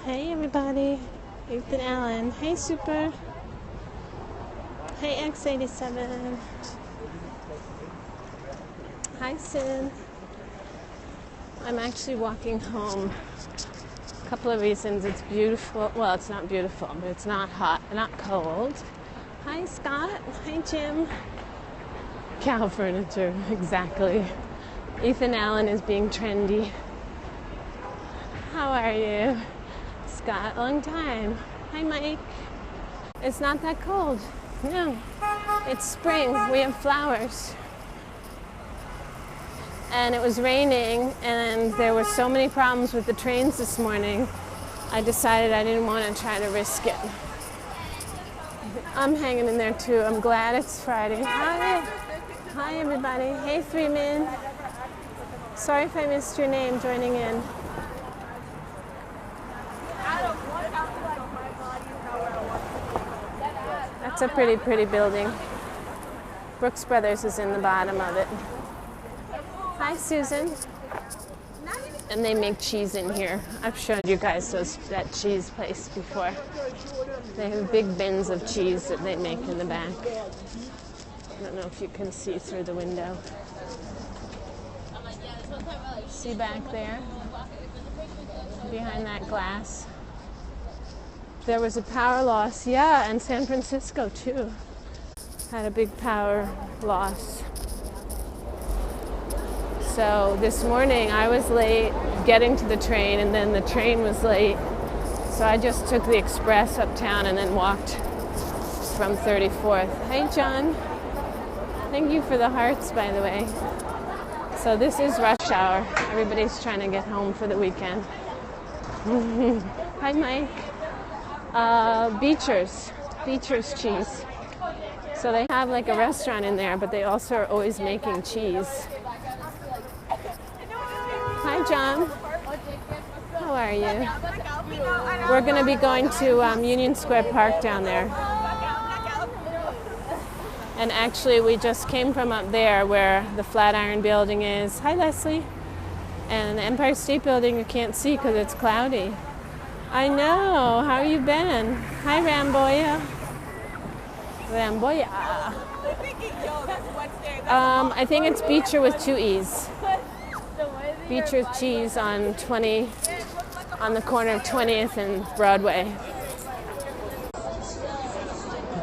Hey everybody, Ethan Allen. Hey Super. Hey X87. Hi Sin. I'm actually walking home. A couple of reasons. It's beautiful. Well, it's not beautiful, but it's not hot, not cold. Hi Scott. Hi Jim. Cow furniture, exactly. Ethan Allen is being trendy. How are you? Scott, long time. Hi Mike. It's not that cold. No. It's spring. We have flowers. And it was raining and there were so many problems with the trains this morning. I decided I didn't want to try to risk it. I'm hanging in there too. I'm glad it's Friday. Hi. Hi everybody. Hey Three Men. Sorry if I missed your name joining in. That's a pretty building. Brooks Brothers is in the bottom of it. Hi Susan. And they make cheese in here. I've showed you guys that cheese place before. They have big bins of cheese that they make in the back. I don't know if you can see through the window. See back there? Behind that glass. There was a power loss, yeah, and San Francisco too had a big power loss. So this morning I was late getting to the train and then the train was late. So I just took the express uptown and then walked from 34th. Hey John, thank you for the hearts by the way. So this is rush hour. Everybody's trying to get home for the weekend. Hi Mike. Beecher's cheese. So they have like a restaurant in there, but they also are always making cheese. Hi John. How are you? We're going to be going to Union Square Park down there. And actually we just came from up there where the Flatiron Building is. Hi Leslie. And the Empire State Building you can't see because it's cloudy. I know. How you been? Hi, Ramboya. Ramboya. I think it's Beecher with 2 E's. Beecher cheese on the corner of 20th and Broadway.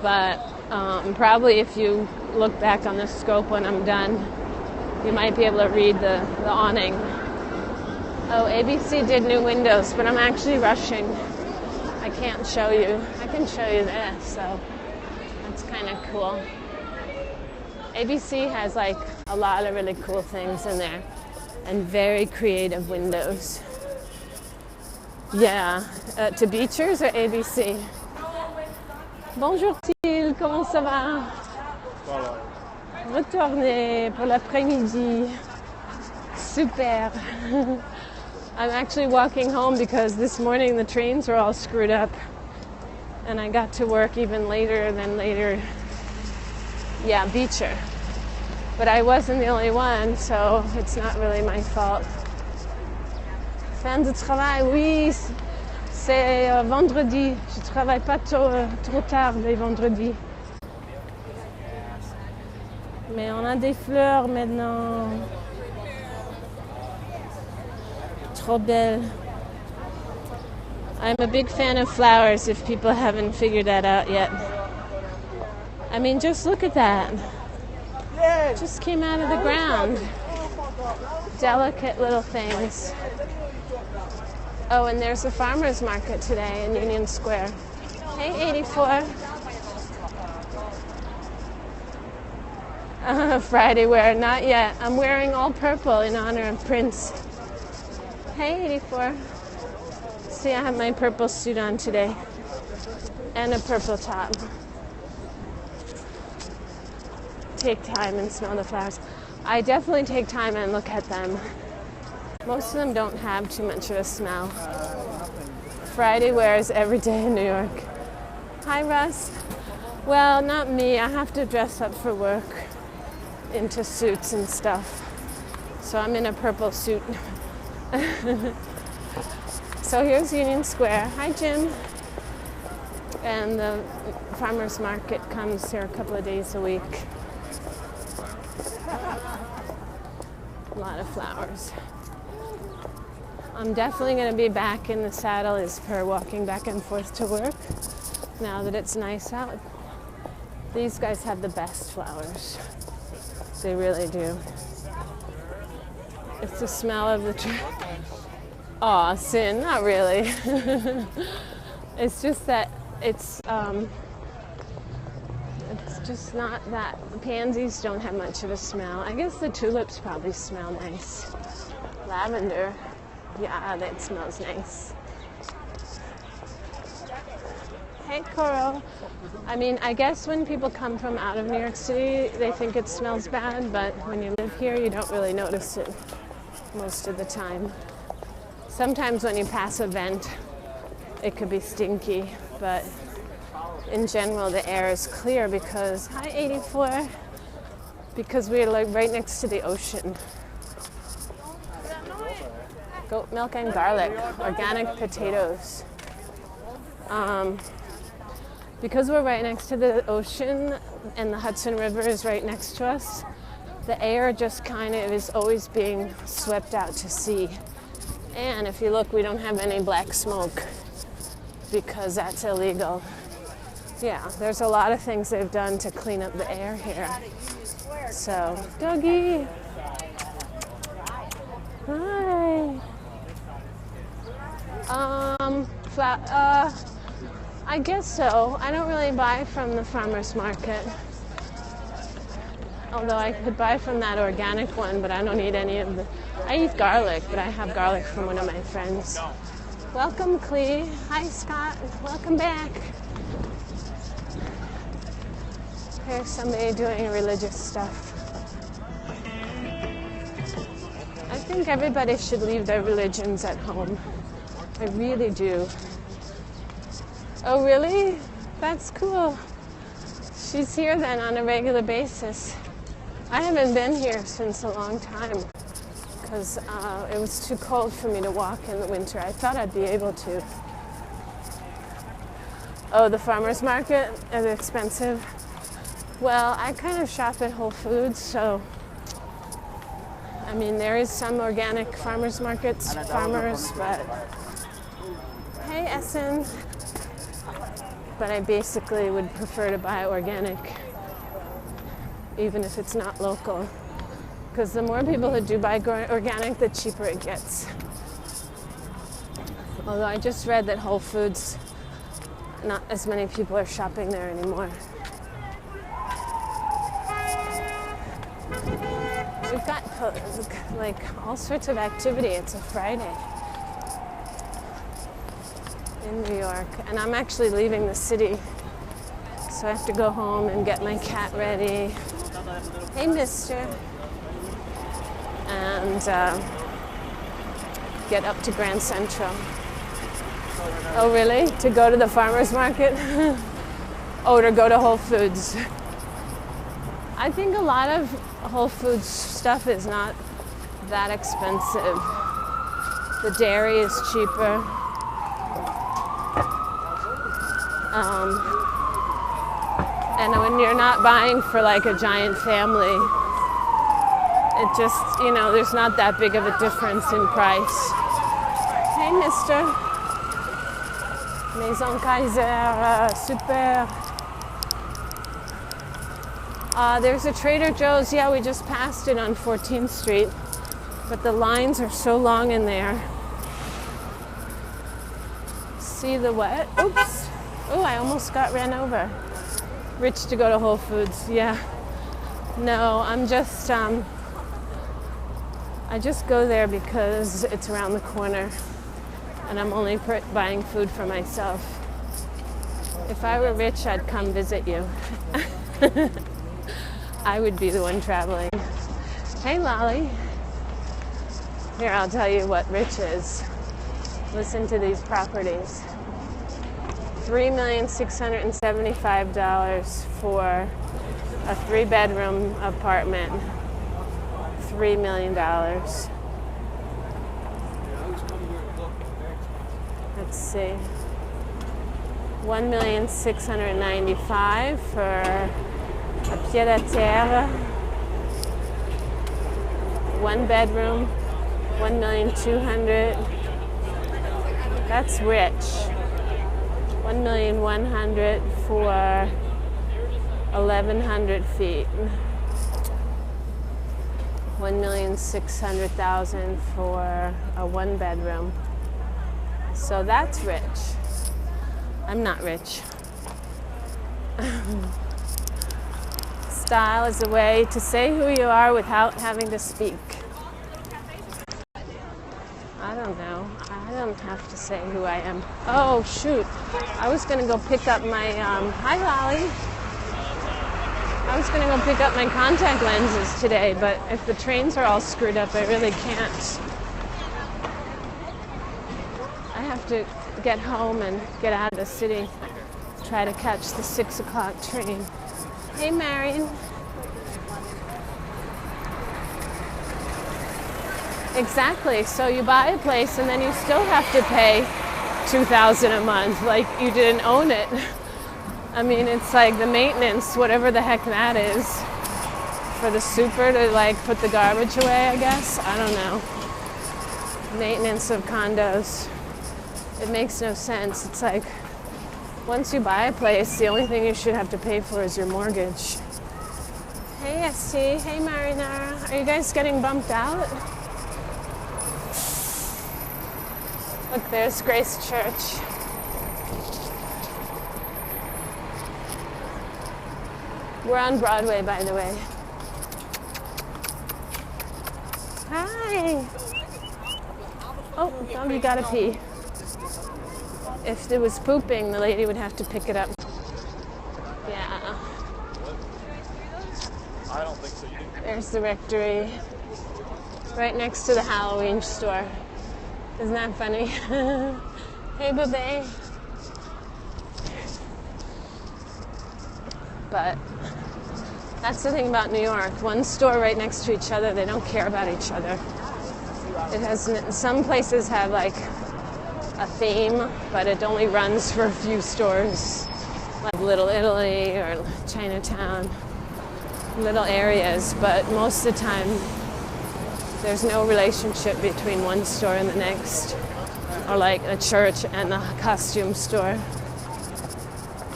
But probably if you look back on the scope when I'm done, you might be able to read the awning. Oh, ABC did new windows, but I'm actually rushing. I can't show you. I can show you this, so that's kind of cool. ABC has like a lot of really cool things in there and very creative windows. Yeah, to Beechers or ABC? Bonjour Thiel, comment ça va? Retourner pour l'après-midi. Super. I'm actually walking home because this morning the trains were all screwed up and I got to work even later than later. Yeah, Beecher. But I wasn't the only one, so it's not really my fault. Fin de travail, oui, c'est vendredi. Je travaille pas trop tard les vendredis. Mais on a des fleurs maintenant. Trop belle. I'm a big fan of flowers if people haven't figured that out yet. I mean, just look at that. It just came out of the ground. Delicate little things. Oh, and there's a farmer's market today in Union Square. Hey, 84. Friday wear, not yet. I'm wearing all purple in honor of Prince. Hey, 84. See, I have my purple suit on today. And a purple top. Take time and smell the flowers. I definitely take time and look at them. Most of them don't have too much of a smell. Friday wears every day in New York. Hi, Russ. Well, not me. I have to dress up for work into suits and stuff. So I'm in a purple suit. So here's Union Square. Hi, Jim. And the farmer's market comes here a couple of days a week. A lot of flowers. I'm definitely going to be back in the saddle as per walking back and forth to work now that it's nice out. These guys have the best flowers. They really do. It's the smell of the tree. Aw, Sin, not really. It's just that it's just not that. The pansies don't have much of a smell. I guess the tulips probably smell nice. Lavender, yeah, that smells nice. Hey, Coral. I mean, I guess when people come from out of New York City, they think it smells bad, but when you live here, you don't really notice it most of the time. Sometimes when you pass a vent, it could be stinky, but in general, the air is clear because, hi 84, because we're like right next to the ocean. Goat milk and garlic, organic potatoes. Because we're right next to the ocean and the Hudson River is right next to us, the air just kind of is always being swept out to sea. And if you look, we don't have any black smoke because that's illegal. Yeah, there's a lot of things they've done to clean up the air here. So, doggy. Hi. I guess so. I don't really buy from the farmer's market. Although I could buy from that organic one, but I don't eat any of the... I eat garlic, but I have garlic from one of my friends. Welcome, Clee. Hi, Scott. Welcome back. Here's somebody doing religious stuff. I think everybody should leave their religions at home. I really do. Oh, really? That's cool. She's here then on a regular basis. I haven't been here since a long time because it was too cold for me to walk in the winter. I thought I'd be able to. Oh, the farmer's market is expensive. Well, I kind of shop at Whole Foods, so I mean, there is some organic farmers markets, farmers, but hey, Essen. But I basically would prefer to buy organic, even if it's not local. Because the more people who do buy organic, the cheaper it gets. Although I just read that Whole Foods, not as many people are shopping there anymore. We've got like all sorts of activity. It's a Friday in New York, and I'm actually leaving the city, so I have to go home and get my cat ready. Hey, mister. And get up to Grand Central. Oh, really? To go to the farmer's market? Oh, to go to Whole Foods. I think a lot of Whole Foods stuff is not that expensive. The dairy is cheaper. And when you're not buying for like a giant family, it just, you know, there's not that big of a difference in price. Hey, mister. Maison Kaiser, super. There's a Trader Joe's. Yeah, we just passed it on 14th Street. But the lines are so long in there. See the what? Oops. Oh, I almost got ran over. Rich to go to Whole Foods. Yeah. No, I'm just... I just go there because it's around the corner. And I'm only buying food for myself. If I were rich, I'd come visit you. I would be the one traveling. Hey, Lolly. Here, I'll tell you what rich is. Listen to these properties. $3,675 for a 3-bedroom apartment. $3 million. let's see, 1,695,000 for a pied-à-terre, 1 bedroom, 1,200,000. That's rich. 1,100,000 for 1,100 feet. 1,600,000 for a 1 bedroom. So that's rich. I'm not rich. Style is a way to say who you are without having to speak. I don't know. I don't have to say who I am. Oh, shoot. I was going to go pick up my, hi, Lolly. I was going to go pick up my contact lenses today, but if the trains are all screwed up, I really can't. I have to get home and get out of the city, try to catch the 6 o'clock train. Hey, Marion. Exactly. So you buy a place and then you still have to pay $2,000 a month, like you didn't own it. I mean, it's like the maintenance, whatever the heck that is, for the super to like put the garbage away, I guess. I don't know. Maintenance of condos. It makes no sense. It's like once you buy a place, the only thing you should have to pay for is your mortgage. Hey, ST. Hey, Marinara. Are you guys getting bumped out? Look, there's Grace Church. We're on Broadway, by the way. Hi. Oh, doggy gotta pee. If it was pooping, the lady would have to pick it up. Yeah. I don't think so. There's the rectory. Right next to the Halloween store. Isn't that funny? Hey, boo-bae. But that's the thing about New York. One store right next to each other, they don't care about each other. It has, some places have like a theme, but it only runs for a few stores, like Little Italy or Chinatown, little areas, but most of the time there's no relationship between one store and the next, or like a church and the costume store.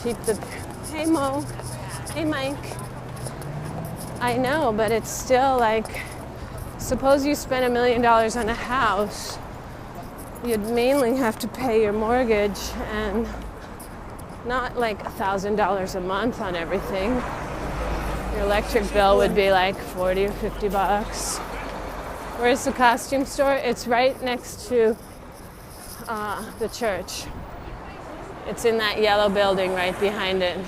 Keep the, hey Mo, hey Mike. I know, but it's still like, suppose you spend $1 million on a house, you'd mainly have to pay your mortgage and not like $1,000 a month on everything. Your electric bill would be like 40 or 50 bucks. Where's the costume store? It's right next to the church. It's in that yellow building right behind it.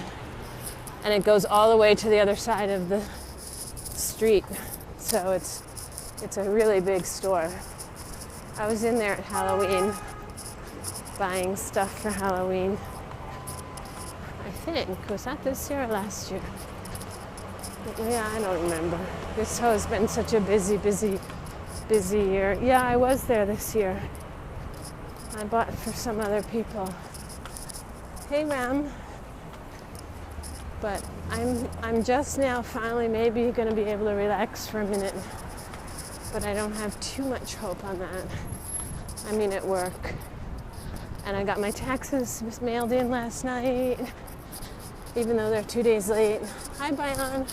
And it goes all the way to the other side of the street. So it's a really big store. I was in there at Halloween buying stuff for Halloween. I think. Was that this year or last year? Yeah, I don't remember. This has been such a busy year. Yeah, I was there this year. I bought for some other people. Hey, Ram. But I'm just now finally maybe going to be able to relax for a minute. But I don't have too much hope on that. I mean, at work. And I got my taxes mailed in last night, even though they're 2 days late. Hi, Bayan.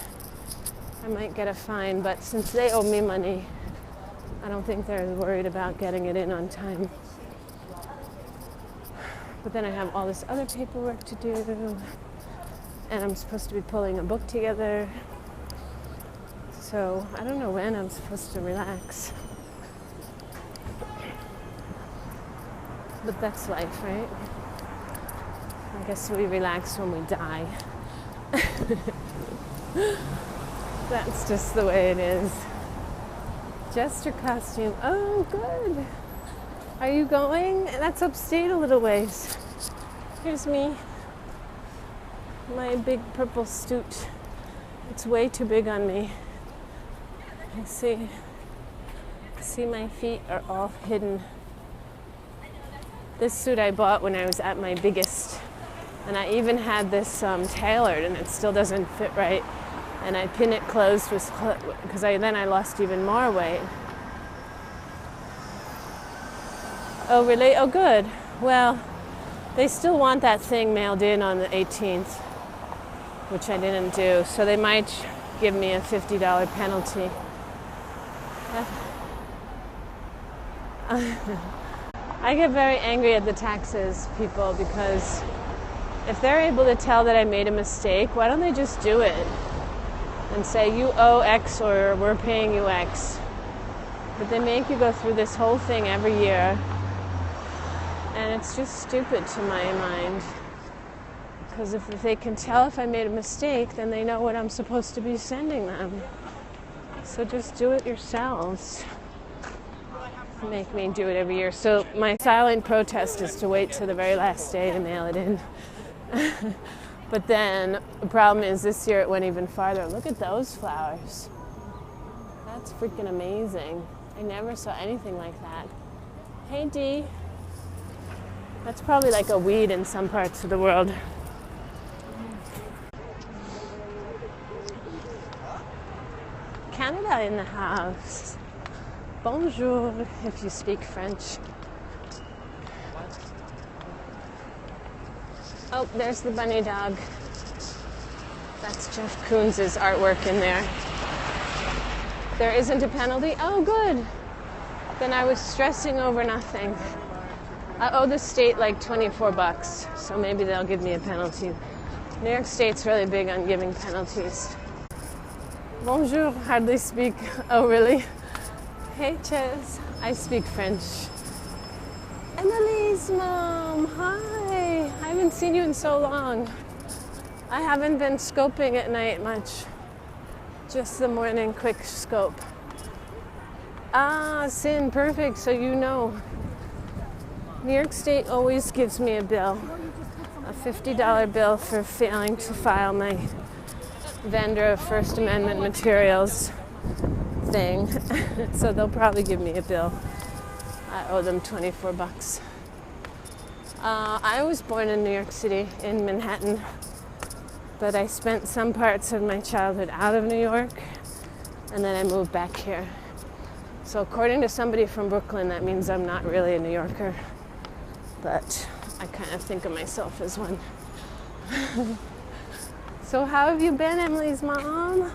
I might get a fine, but since they owe me money, I don't think they're worried about getting it in on time. But then I have all this other paperwork to do, and I'm supposed to be pulling a book together. So I don't know when I'm supposed to relax. But that's life, right? I guess we relax when we die. That's just the way it is. Jester costume. Oh, good. Are you going? That's upstate a little ways. Here's me. My big purple suit. It's way too big on me. See my feet are all hidden. This suit I bought when I was at my biggest, and I even had this tailored, and it still doesn't fit right. And I pin it closed because then I lost even more weight. Oh, really? Oh, good. Well, they still want that thing mailed in on the 18th, which I didn't do. So they might give me a $50 penalty. I get very angry at the taxes people because if they're able to tell that I made a mistake, why don't they just do it and say you owe X or we're paying you X? But they make you go through this whole thing every year, and it's just stupid to my mind. Because if they can tell if I made a mistake, then they know what I'm supposed to be sending them. So just do it yourselves. Make me do it every year. So my silent protest is to wait till the very last day to mail it in. But then the problem is this year it went even farther. Look at those flowers. That's freaking amazing. I never saw anything like that. Hey, Dee. That's probably like a weed in some parts of the world. Canada in the house. Bonjour, if you speak French. Oh, there's the bunny dog. That's Jeff Koons' artwork in there. There isn't a penalty? Oh, good. Then I was stressing over nothing. I owe the state like $24, so maybe they'll give me a penalty. New York State's really big on giving penalties. Bonjour, hardly speak. Oh, really? Hey, Ches. I speak French. Emily's mom, hi. I haven't seen you in so long. I haven't been scoping at night much. Just the morning quick scope. Ah, Sin, perfect, so you know. New York State always gives me a bill. A $50 bill for failing to file my vendor of First Amendment materials thing. So they'll probably give me a bill. I owe them $24. I was born in New York City, in Manhattan, but I spent some parts of my childhood out of New York, and then I moved back here. So according to somebody from Brooklyn, that means I'm not really a New Yorker, but I kind of think of myself as one. So how have you been, Emily's mom?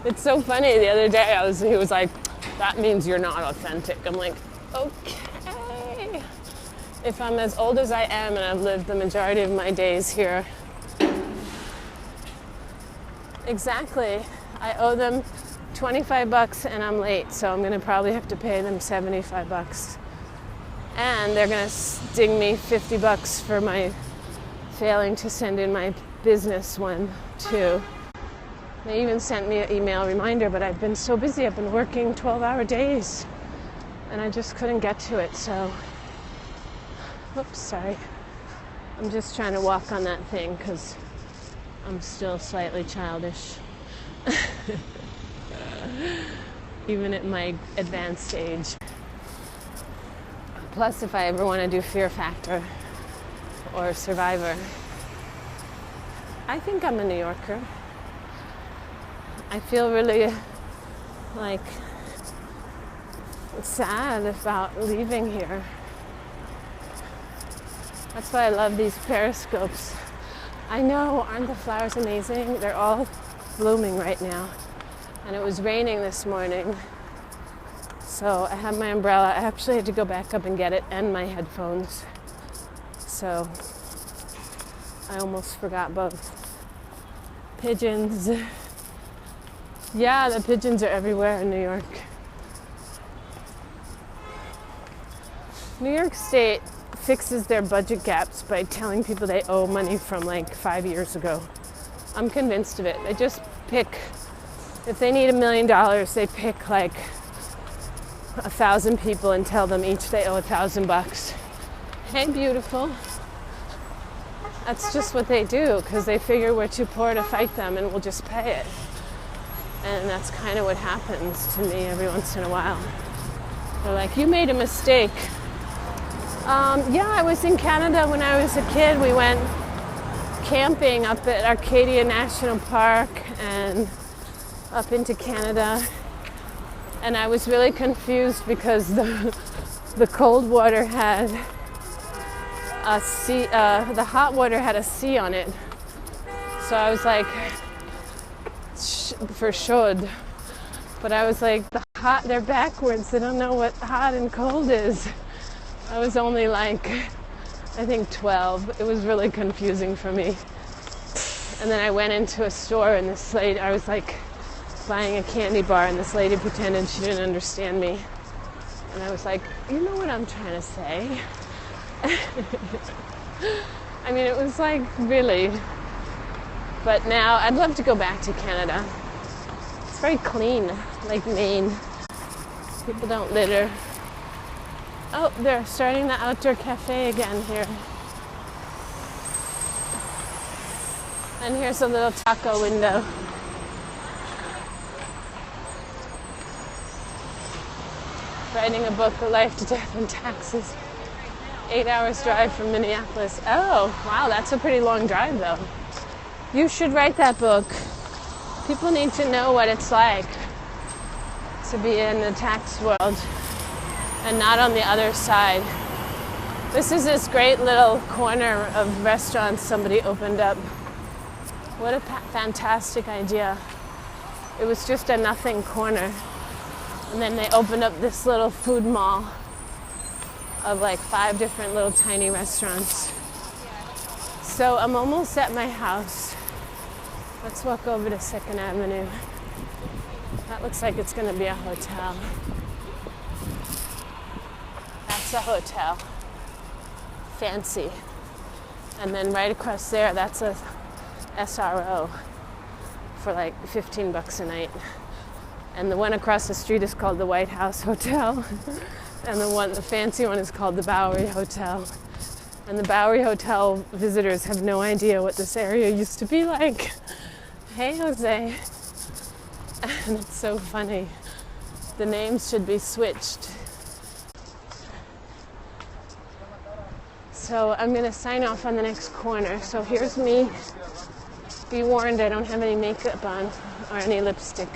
It's so funny. The other day he was like, that means you're not authentic. I'm like, okay. If I'm as old as I am and I've lived the majority of my days here. Exactly. I owe them $25 and I'm late, so I'm going to probably have to pay them $75. And they're going to sting me $50 for my failing to send in my business one, too. They even sent me an email reminder, but I've been so busy. I've been working 12-hour days, and I just couldn't get to it, so... Oops, sorry. I'm just trying to walk on that thing, because I'm still slightly childish. Even at my advanced age. Plus, if I ever want to do Fear Factor or Survivor, I think I'm a New Yorker. I feel really like sad about leaving here. That's why I love these periscopes. I know, aren't the flowers amazing? They're all blooming right now. And it was raining this morning. So I have my umbrella. I actually had to go back up and get it and my headphones. So I almost forgot both. Pigeons. Yeah, the pigeons are everywhere in New York. New York State fixes their budget gaps by telling people they owe money from like 5 years ago. I'm convinced of it. They just pick, if they need $1 million, they pick like 1,000 people and tell them each they owe $1,000. Hey, beautiful. That's just what they do, because they figure we're too poor to fight them and we'll just pay it. And that's kind of what happens to me every once in a while. They're like, you made a mistake. Yeah, I was in Canada when I was a kid. We went camping up at Arcadia National Park and up into Canada. And I was really confused because the cold water had a C, the hot water had a C on it. So I was like, for should. But I was like, they're backwards. They don't know what hot and cold is. I was only like, I think 12. It was really confusing for me. And then I went into a store and this lady, I was like buying a candy bar and this lady pretended she didn't understand me. And I was like, you know what I'm trying to say? I mean, it was like, really. But now I'd love to go back to Canada. It's very clean, like Maine. People don't litter. Oh, they're starting the outdoor cafe again here. And here's a little taco window. Writing a book, The Life, Death, and Taxes. 8 hours drive from Minneapolis. Oh, wow, that's a pretty long drive though. You should write that book. People need to know what it's like to be in the tax world and not on the other side. This is this great little corner of restaurants somebody opened up. What a fantastic idea. It was just a nothing corner. And then they opened up this little food mall of like 5 different little tiny restaurants. So I'm almost at my house. Let's walk over to 2nd Avenue. That looks like it's going to be a hotel. That's a hotel. Fancy. And then right across there, that's a SRO for like $15 a night. And the one across the street is called the White House Hotel. And the fancy one is called the Bowery Hotel. And the Bowery Hotel visitors have no idea what this area used to be like. Hey, Jose. And it's so funny. The names should be switched. So I'm going to sign off on the next corner. So here's me. Be warned, I don't have any makeup on or any lipstick.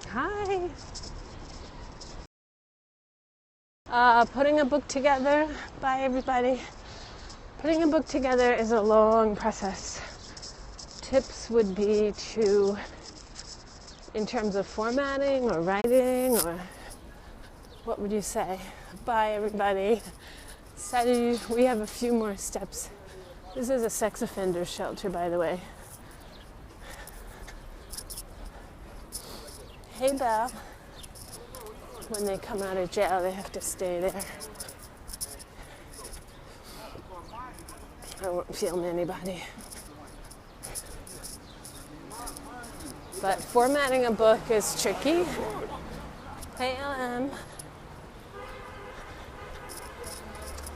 Hi. Putting a book together. Bye, everybody. Putting a book together is a long process. Tips would be to, in terms of formatting or writing, or what would you say? Bye, everybody. Salut. We have a few more steps. This is a sex offender shelter, by the way. Hey, Belle. When they come out of jail, they have to stay there. I won't film anybody. But formatting a book is tricky. Hey, LM.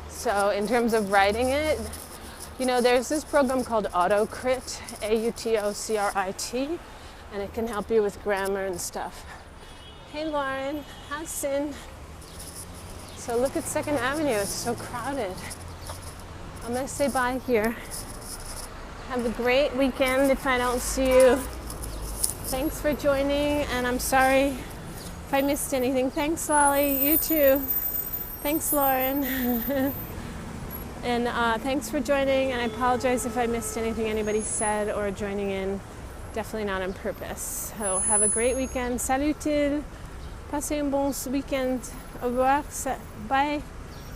So in terms of writing it, you know, there's this program called AutoCrit, AUTOCRIT, and it can help you with grammar and stuff. Hey, Lauren. How's Sin? So look at 2nd Avenue. It's so crowded. I'm going to say bye here. Have a great weekend if I don't see you. Thanks for joining, and I'm sorry if I missed anything. Thanks, Lolly. You too. Thanks, Lauren. And thanks for joining, and I apologize if I missed anything anybody said or joining in. Definitely not on purpose. So have a great weekend. Salut. Passez un bon weekend. Au revoir. Bye.